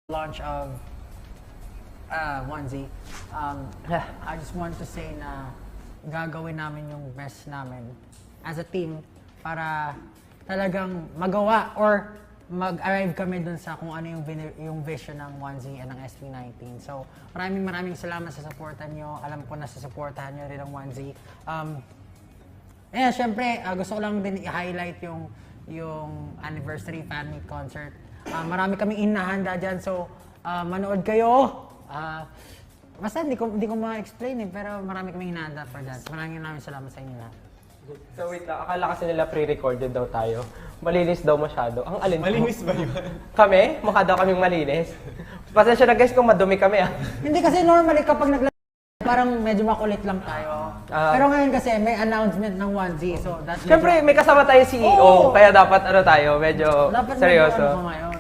launch of Onesie. I just want to say na gagawin namin yung best namin as a team para talagang magawa or mag-arrive kami dun sa kung ano yung vision ng Onesie and ng SB19. So, maraming salamat sa supportan nyo. Alam ko na sa supportahan nyo rin ang Onesie. Syempre, gusto ko lang din i-highlight yung anniversary fan meet concert. Marami kaming inahanda dyan, so manood kayo. Basta hindi ko ma-explain pero marami kaming inahanda for that. Maraming salamat sa inyo lahat. So wait lang, akala kasi nila pre-recorded daw tayo. Malinis daw masyado. Ang alin Malinis ba yun? Kami? Mukha daw kaming malinis. Pasensya na guys kung madumi kami ah. Hindi kasi normally kapag parang medyo makulit lang tayo. Pero ngayon kasi may announcement ng Onesie, so that's Siyempre, may kasama tayo CEO, kaya dapat ano tayo, medyo dapat seryoso. Medyo ano ngayon.